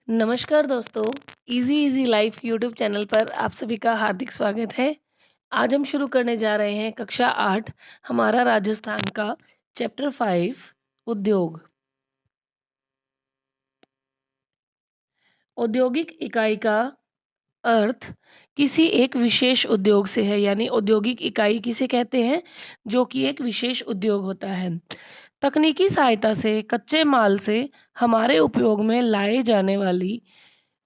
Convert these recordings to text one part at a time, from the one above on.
नमस्कार दोस्तों, easy easy life YouTube channel पर आप सभी का हार्दिक स्वागत है। आज हम शुरू करने जा रहे हैं कक्षा 8 हमारा राजस्थान का चैप्टर 5 उद्योग। औद्योगिक इकाई का अर्थ किसी एक विशेष उद्योग से है, यानी औद्योगिक इकाई किसे कहते हैं? जो कि एक विशेष उद्योग होता है। तकनीकी सहायता से कच्चे माल से हमारे उपयोग में लाए जाने वाली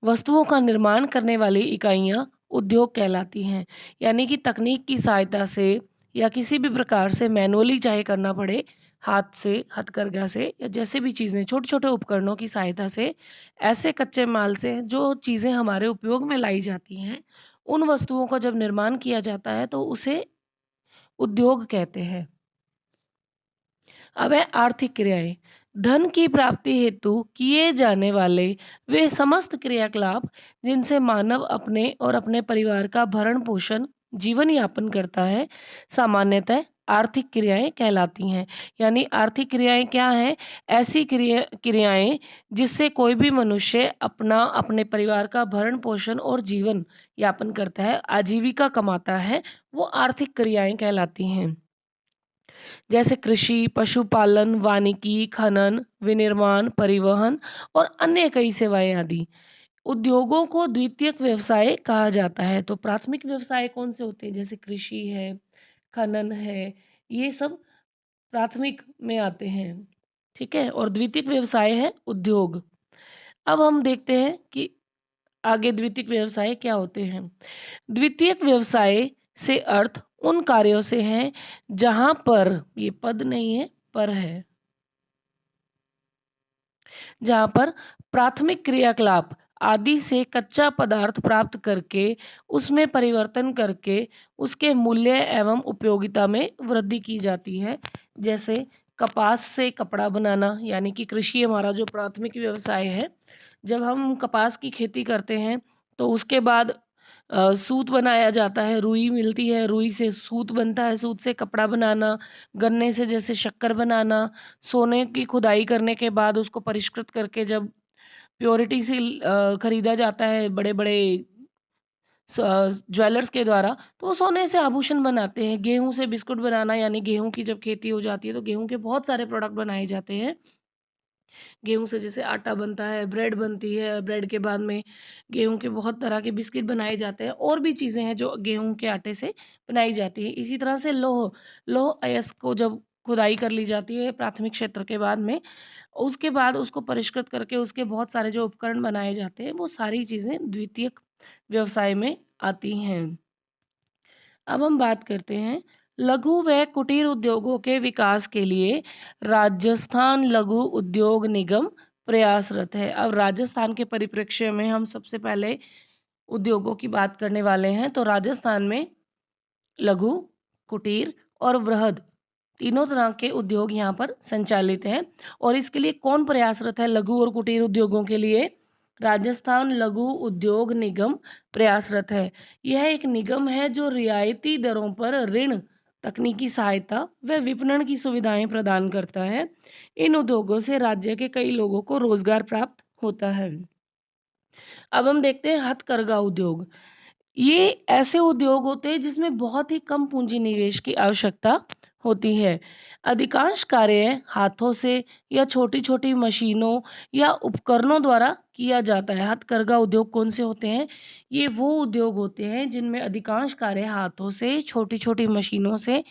वस्तुओं का निर्माण करने वाली इकाइयाँ उद्योग कहलाती हैं। यानी कि तकनीक की सहायता से या किसी भी प्रकार से मैनुअली चाहे करना पड़े, हाथ से, हथकरघा से या जैसे भी चीज़ें छोटे-छोटे उपकरणों की सहायता से ऐसे कच्चे माल से जो चीज़ें हमारे उपयोग में लाई जाती हैं, उन वस्तुओं का जब निर्माण किया जाता है तो उसे उद्योग कहते हैं। अब है आर्थिक क्रियाएं। धन की प्राप्ति हेतु किए जाने वाले वे समस्त क्रियाकलाप जिनसे मानव अपने और अपने परिवार का भरण पोषण जीवन यापन करता है, सामान्यतः आर्थिक क्रियाएं कहलाती हैं। यानी आर्थिक क्रियाएं क्या हैं? ऐसी क्रियाएं जिससे कोई भी मनुष्य अपना अपने परिवार का भरण पोषण और जीवन यापन करता है, आजीविका कमाता है, वो आर्थिक क्रियाएं कहलाती हैं। जैसे कृषि, पशुपालन, वानिकी, खनन, विनिर्माण, परिवहन और अन्य कई सेवाएँ आदि। उद्योगों को द्वितीयक व्यवसाय कहा जाता है। तो प्राथमिक व्यवसाय कौन से होते हैं? जैसे कृषि है, खनन है, ये सब प्राथमिक में आते हैं, ठीक है? और द्वितीयक व्यवसाय है उद्योग। अब हम देखते हैं कि आगे द्वितीयक व्यवसाय क्या होते हैं। द्वितीयक व्यवसाय से अर्थ उन कार्यों से है जहाँ पर, ये पद नहीं है, पर है, जहाँ पर प्राथमिक क्रियाकलाप आदि से कच्चा पदार्थ प्राप्त करके उसमें परिवर्तन करके उसके मूल्य एवं उपयोगिता में वृद्धि की जाती है। जैसे कपास से कपड़ा बनाना, यानी कि कृषि हमारा जो प्राथमिक व्यवसाय है। जब हम कपास की खेती करते हैं तो उसके बाद सूत बनाया जाता है, रुई मिलती है, रुई से सूत बनता है, सूत से कपड़ा बनाना, गन्ने से जैसे शक्कर बनाना, सोने की खुदाई करने के बाद उसको परिष्कृत करके जब प्योरिटी से खरीदा जाता है बड़े-बड़े ज्वेलर्स के द्वारा, तो वो सोने से आभूषण बनाते हैं। गेहूँ से बिस्कुट बनाना, यानी गेहूँ की जब खेती हो जाती है तो गेहूँ के बहुत सारे प्रोडक्ट बनाए जाते हैं। गेहूँ से जैसे आटा बनता है, ब्रेड बनती है, ब्रेड के बाद में गेहूँ के बहुत तरह के बिस्किट बनाए जाते हैं, और भी चीज़ें हैं जो गेहूँ के आटे से बनाई जाती हैं। इसी तरह से लौह अयस्क को जब खुदाई कर ली जाती है प्राथमिक क्षेत्र के बाद में, उसके बाद उसको परिष्कृत करके उसके बहुत सारे जो उपकरण बनाए जाते हैं, वो सारी चीज़ें द्वितीयक व्यवसाय में आती हैं। अब हम बात करते हैं लघु व कुटीर उद्योगों के विकास के लिए राजस्थान लघु उद्योग निगम प्रयासरत है। अब राजस्थान के परिप्रेक्ष्य में हम सबसे पहले उद्योगों की बात करने वाले हैं। तो राजस्थान में लघु, कुटीर और वृहद तीनों तरह के उद्योग यहाँ पर संचालित हैं। और इसके लिए कौन प्रयासरत है लघु और कुटीर उद्योगों के लिए? राजस्थान लघु उद्योग निगम प्रयासरत है। यह एक निगम है जो रियायती दरों पर ऋण, तकनीकी सहायता व विपणन की सुविधाएं प्रदान करता है। इन उद्योगों से राज्य के कई लोगों को रोजगार प्राप्त होता है। अब हम देखते हैं हथकरघा उद्योग। ये ऐसे उद्योग होते हैं जिसमें बहुत ही कम पूंजी निवेश की आवश्यकता होती है। अधिकांश कार्य हाथों से या छोटी-छोटी मशीनों या उपकरणों द्वारा किया जाता है। हथकरघा उद्योग कौन से होते हैं? ये वो उद्योग होते हैं जिनमें अधिकांश कार्य हाथों से, छोटी-छोटी मशीनों से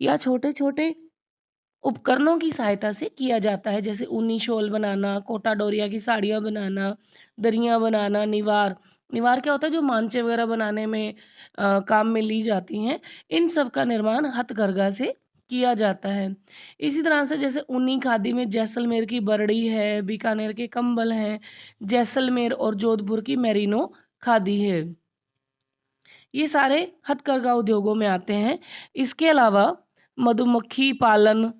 या छोटे-छोटे उपकरणों की सहायता से किया जाता है। जैसे ऊनी शॉल बनाना, कोटा डोरिया की साड़ियाँ बनाना, दरियाँ बनाना, निवार। निवार क्या होता है? जो मांचे वगैरह बनाने में काम में ली जाती हैं। इन सब का निर्माण हथकरघा से किया जाता है। इसी तरह से जैसे ऊनी खादी में जैसलमेर की बरड़ी है, बीकानेर के कंबल हैं, जैसलमेर और जोधपुर की मेरिनो खादी है। ये सारे हथकरघा उद्योगों में आते हैं। इसके अलावा मधुमक्खी पालन,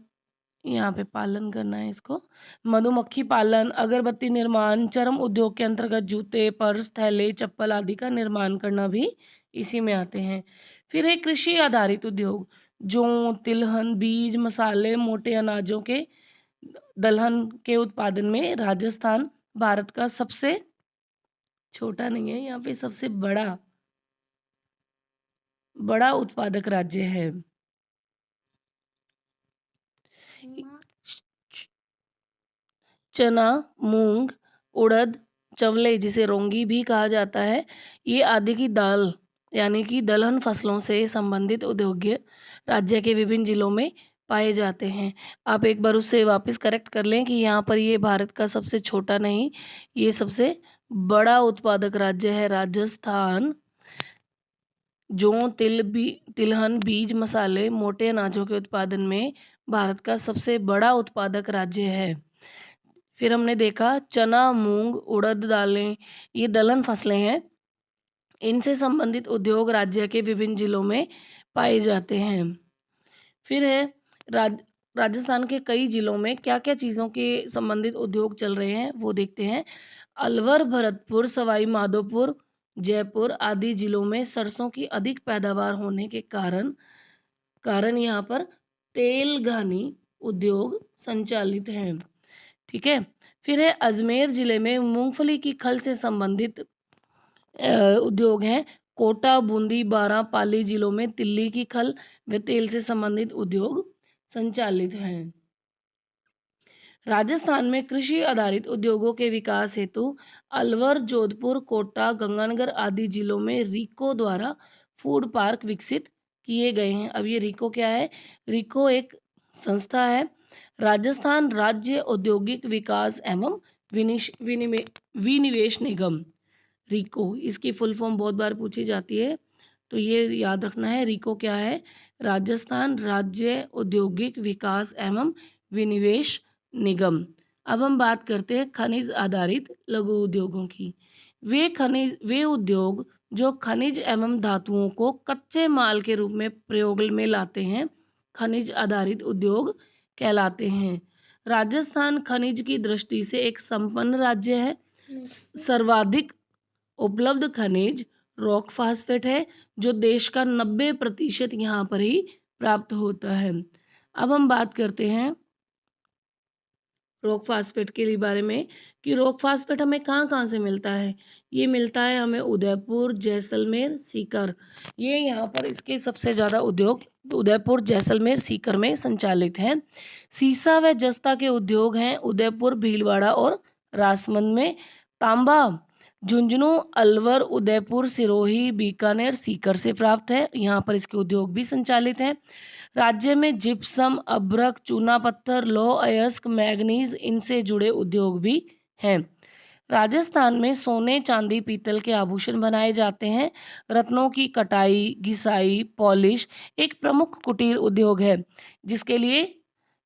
यहाँ पे पालन करना है इसको। मधुमक्खी पालन, अगरबत्ती निर्माण, चर्म उद्योग के अंतर्गत जूते, पर्स, थैले, चप्पल आदि का निर्माण करना भी इसी में आते हैं। फिर है कृषि आधारित उद्योग। जौ, तिलहन, बीज, मसाले, मोटे अनाजों के दलहन के उत्पादन में राजस्थान भारत का सबसे छोटा नहीं है, यहाँ पे सबसे बड़ा बड़ा उत्पादक राज्य है। चना, मूंग, उड़द, चवले जिसे रोंगी भी कहा जाता है, ये आदि की दाल यानी कि दलहन फसलों से संबंधित उद्योग राज्य के विभिन्न जिलों में पाए जाते हैं। आप एक बार उससे वापस करेक्ट कर लें कि यहाँ पर ये भारत का सबसे छोटा नहीं, ये सबसे बड़ा उत्पादक राज्य है राजस्थान। जौ, तिलहन, बीज, मसाले, मोटे अनाजों के उत्पादन में भारत का सबसे बड़ा उत्पादक राज्य है। फिर हमने देखा चना, मूंग, उड़द दालें, ये दलहन फसलें हैं। इनसे संबंधित उद्योग राज्य के विभिन्न जिलों में पाए जाते हैं। फिर है राज राजस्थान के कई जिलों में क्या-क्या चीज़ों के संबंधित उद्योग चल रहे हैं, वो देखते हैं। अलवर, भरतपुर, सवाई माधोपुर, जयपुर आदि जिलों में सरसों की अधिक पैदावार होने के कारण कारण यहाँ पर तेल घानी उद्योग संचालित हैं। ठीक है? फिर है अजमेर ज़िले में मूँगफली की खल से संबंधित उद्योग हैं। कोटा, बूंदी, बारां, पाली जिलों में तिल्ली की खल व तेल से संबंधित उद्योग संचालित हैं। राजस्थान में कृषि आधारित उद्योगों के विकास हेतु अलवर, जोधपुर, कोटा, गंगानगर आदि जिलों में रीको द्वारा फूड पार्क विकसित किए गए हैं। अब ये रीको क्या है? रीको एक संस्था है। राजस्थान राज्य औद्योगिक विकास एवं विनिवेश निगम, रीको, इसकी फुल फॉर्म बहुत बार पूछी जाती है, तो ये याद रखना है। रीको क्या है? राजस्थान राज्य औद्योगिक विकास एवं विनिवेश निगम। अब हम बात करते हैं खनिज आधारित लघु उद्योगों की। वे उद्योग जो खनिज एवं धातुओं को कच्चे माल के रूप में प्रयोग में लाते हैं, खनिज आधारित उद्योग कहलाते हैं। राजस्थान खनिज की दृष्टि से एक संपन्न राज्य है। सर्वाधिक उपलब्ध खनिज रॉक फास्फेट है, जो देश का 90% यहाँ पर ही प्राप्त होता है। अब हम बात करते हैं रॉक फास्फेट के लिए बारे में कि रॉक फास्फेट हमें कहाँ-कहाँ से मिलता है। ये मिलता है हमें उदयपुर, जैसलमेर, सीकर। ये यहाँ पर इसके सबसे ज़्यादा उद्योग उदयपुर, जैसलमेर, सीकर में संचालित हैं। सीसा व जस्ता के उद्योग हैं उदयपुर, भीलवाड़ा और राजसमंद में। तांबा झुंझुनू, अलवर, उदयपुर, सिरोही, बीकानेर, सीकर से प्राप्त है। यहाँ पर इसके उद्योग भी संचालित हैं। राज्य में जिप्सम, अभ्रक, चूना पत्थर, लौह अयस्क, मैग्नीज इनसे जुड़े उद्योग भी हैं। राजस्थान में सोने, चांदी, पीतल के आभूषण बनाए जाते हैं। रत्नों की कटाई, घिसाई, पॉलिश एक प्रमुख कुटीर उद्योग है, जिसके लिए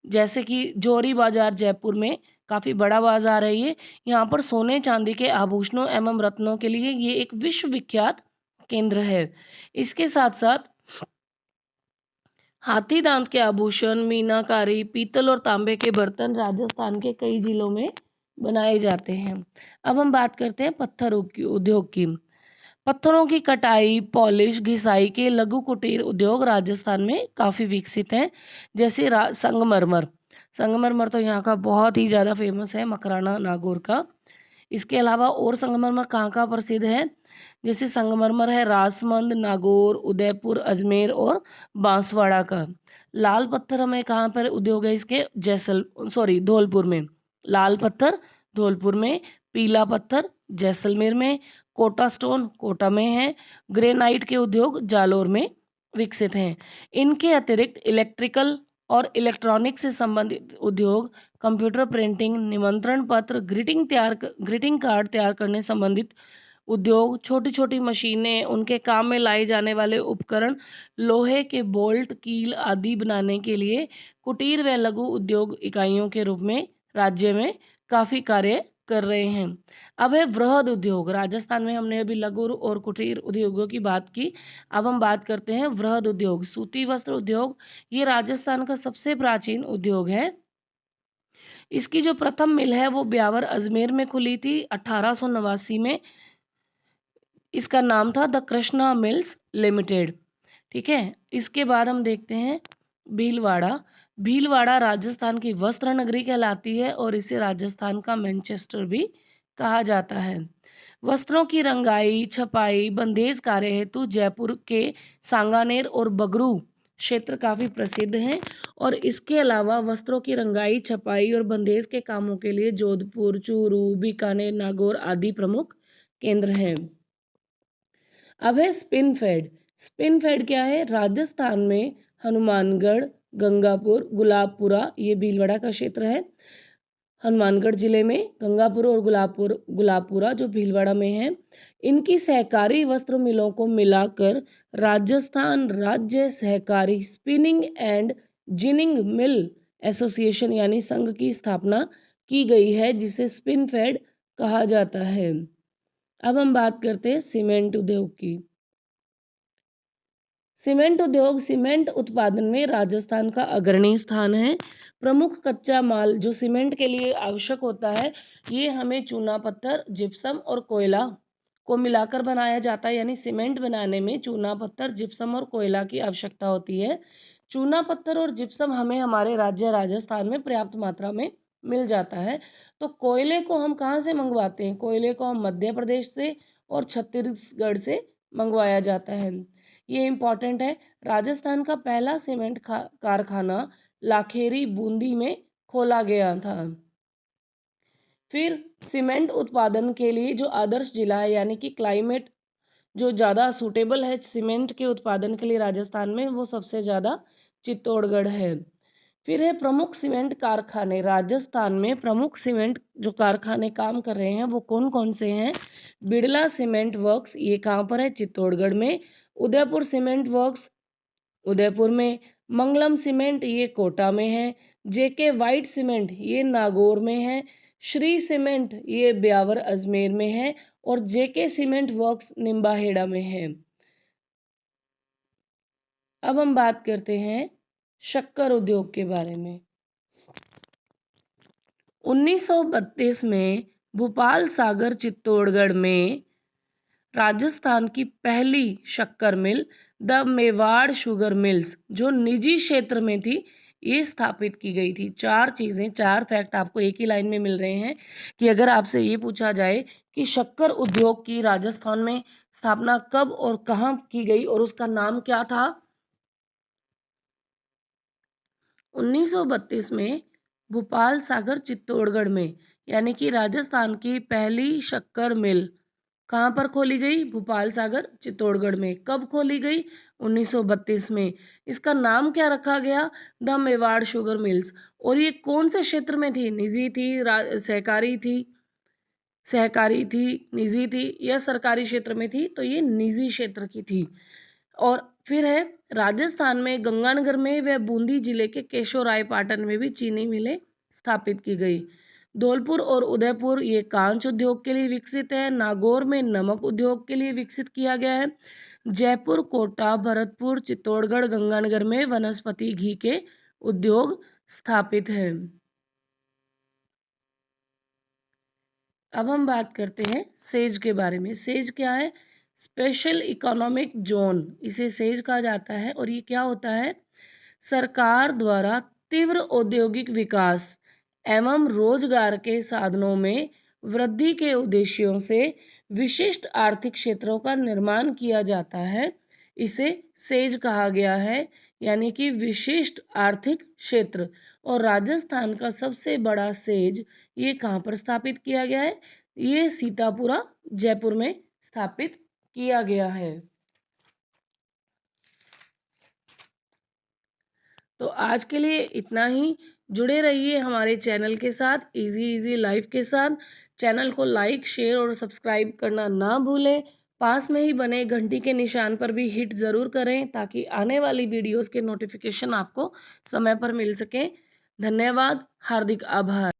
जैसे कि जोरी बाजार जयपुर में काफ़ी बड़ा बाजार है ये। यहाँ पर सोने चांदी के आभूषणों एवं रत्नों के लिए ये एक विश्व विख्यात केंद्र है। इसके साथ साथ हाथी दांत के आभूषण, मीनाकारी, पीतल और तांबे के बर्तन राजस्थान के कई जिलों में बनाए जाते हैं। अब हम बात करते हैं पत्थर उद्योग की। पत्थरों की कटाई, पॉलिश, घिसाई के लघु कुटीर उद्योग राजस्थान में काफ़ी विकसित हैं। जैसे संगमरमर। संगमरमर तो यहाँ का बहुत ही ज़्यादा फेमस है, मकराना नागौर का। इसके अलावा और संगमरमर कहाँ-कहाँ प्रसिद्ध है? जैसे संगमरमर है राजसमंद, नागौर, उदयपुर, अजमेर और बांसवाड़ा का। लाल पत्थर हमें कहाँ पर उद्योग है इसके? धौलपुर में। लाल पत्थर धौलपुर में, पीला पत्थर जैसलमेर में, कोटा स्टोन कोटा में है, ग्रेनाइट के उद्योग जालौर में विकसित हैं। इनके अतिरिक्त इलेक्ट्रिकल और इलेक्ट्रॉनिक से संबंधित उद्योग, कंप्यूटर प्रिंटिंग, निमंत्रण पत्र, ग्रीटिंग कार्ड तैयार करने संबंधित उद्योग, छोटी-छोटी मशीनें, उनके काम में लाए जाने वाले उपकरण, लोहे के बोल्ट, कील आदि बनाने के लिए कुटीर व लघु उद्योग इकाइयों के रूप में राज्य में काफ़ी कार्य कर रहे हैं। अब है वृहद उद्योग। राजस्थान में हमने अभी लघु और कुटीर उद्योगों की बात की। अब हम बात करते हैं वृहद उद्योग। सूती वस्त्र उद्योग, ये राजस्थान का सबसे प्राचीन उद्योग है। इसकी जो प्रथम मिल है वो ब्यावर अजमेर में खुली थी 1889 में। इसका नाम था द कृष्णा मिल्स लिमिटेड। ठीक है? इसके बाद हम देखते हैं भीलवाड़ा। भीलवाड़ा राजस्थान की वस्त्र नगरी कहलाती है और इसे राजस्थान का मैनचेस्टर भी कहा जाता है। वस्त्रों की रंगाई, छपाई, बंधेज कार्य हेतु जयपुर के सांगानेर और बगरू क्षेत्र काफ़ी प्रसिद्ध हैं और इसके अलावा वस्त्रों की रंगाई, छपाई और बंधेज के कामों के लिए जोधपुर, चूरू, बीकानेर, नागौर आदि प्रमुख केंद्र हैं। अब है स्पिन फेड। स्पिन फेड क्या है? राजस्थान में हनुमानगढ़, गंगापुर, गुलाबपुरा, ये भीलवाड़ा का क्षेत्र है। हनुमानगढ़ जिले में गंगापुर और गुलाबपुरा जो भीलवाड़ा में है, इनकी सहकारी वस्त्र मिलों को मिलाकर राजस्थान राज्य सहकारी spinning and ginning mill association यानी संघ की स्थापना की गई है, जिसे स्पिन फेड कहा जाता है। अब हम बात करते हैं सीमेंट उद्योग की। सीमेंट उद्योग सीमेंट उत्पादन में राजस्थान का अग्रणी स्थान है। प्रमुख कच्चा माल जो सीमेंट के लिए आवश्यक होता है, ये हमें चूना पत्थर, जिप्सम और कोयला को मिलाकर बनाया जाता है। यानी सीमेंट बनाने में चूना पत्थर, जिप्सम और कोयला की आवश्यकता होती है। चूना पत्थर और जिप्सम हमें हमारे राज्य राजस्थान में पर्याप्त मात्रा में मिल जाता है। तो कोयले को हम कहाँ से मंगवाते हैं? कोयले को हम मध्य प्रदेश से और छत्तीसगढ़ से मंगवाया जाता है। ये इम्पॉर्टेंट है। राजस्थान का पहला सीमेंट कारखाना लाखेरी बूंदी में खोला गया था। फिर सीमेंट उत्पादन के लिए जो आदर्श जिला है, यानी कि क्लाइमेट जो ज़्यादा सूटेबल है सीमेंट के उत्पादन के लिए राजस्थान में, वो सबसे ज़्यादा चित्तौड़गढ़ है। फिर है प्रमुख सीमेंट कारखाने। राजस्थान में प्रमुख सीमेंट जो कारखाने काम कर रहे हैं वो कौन कौन से हैं? बिड़ला सीमेंट वर्क्स, ये कहाँ पर है? चित्तौड़गढ़ में। उदयपुर सीमेंट वर्क्स, उदयपुर में। मंगलम सीमेंट, ये कोटा में है। जेके वाइट सीमेंट, ये नागौर में है। श्री सीमेंट, ये ब्यावर अजमेर में है। और जेके सीमेंट वर्क्स निम्बाहेड़ा में है। अब हम बात करते हैं शक्कर उद्योग के बारे में। 1932 में भोपाल सागर चित्तौड़गढ़ में राजस्थान की पहली शक्कर मिल द मेवाड़ शुगर मिल्स जो निजी क्षेत्र में थी, ये स्थापित की गई थी। चार चीज़ें, चार फैक्ट आपको एक ही लाइन में मिल रहे हैं कि अगर आपसे ये पूछा जाए कि शक्कर उद्योग की राजस्थान में स्थापना कब और कहाँ की गई और उसका नाम क्या था? 1932 में भोपाल सागर चित्तौड़गढ़ में, यानी कि राजस्थान की पहली शक्कर मिल कहाँ पर खोली गई? भोपाल सागर चित्तौड़गढ़ में। कब खोली गई? 1932 में। इसका नाम क्या रखा गया? The Mewar sugar mills. और ये कौन से क्षेत्र में थी? निजी थी, सहकारी थी, निजी थी या सरकारी क्षेत्र में थी? तो ये निजी क्षेत्र की थी। और फिर है राजस्थान में गंगानगर में व बूंदी जिले के केशोरायपाटन में भी चीनी मिलें स्थापित की गई। धौलपुर और उदयपुर ये कांच उद्योग के लिए विकसित है। नागौर में नमक उद्योग के लिए विकसित किया गया है। जयपुर, कोटा, भरतपुर, चित्तौड़गढ़, गंगानगर में वनस्पति घी के उद्योग स्थापित हैं। अब हम बात करते हैं सेज के बारे में। सेज क्या है? स्पेशल इकोनॉमिक जोन, इसे सेज कहा जाता है। और ये क्या होता है? सरकार द्वारा तीव्र औद्योगिक विकास एवं रोजगार के साधनों में वृद्धि के उद्देश्यों से विशिष्ट आर्थिक क्षेत्रों का निर्माण किया जाता है, इसे सेज कहा गया है, यानी कि विशिष्ट आर्थिक क्षेत्र। और राजस्थान का सबसे बड़ा सेज ये कहाँ पर स्थापित किया गया है? ये सीतापुरा, जयपुर में स्थापित किया गया है। तो आज के लिए इतना ही। जुड़े रहिए हमारे चैनल के साथ, इजी इजी लाइफ के साथ। चैनल को लाइक, शेयर और सब्सक्राइब करना ना भूलें। पास में ही बने घंटी के निशान पर भी हिट ज़रूर करें ताकि आने वाली वीडियोस के नोटिफिकेशन आपको समय पर मिल सकें। धन्यवाद, हार्दिक आभार।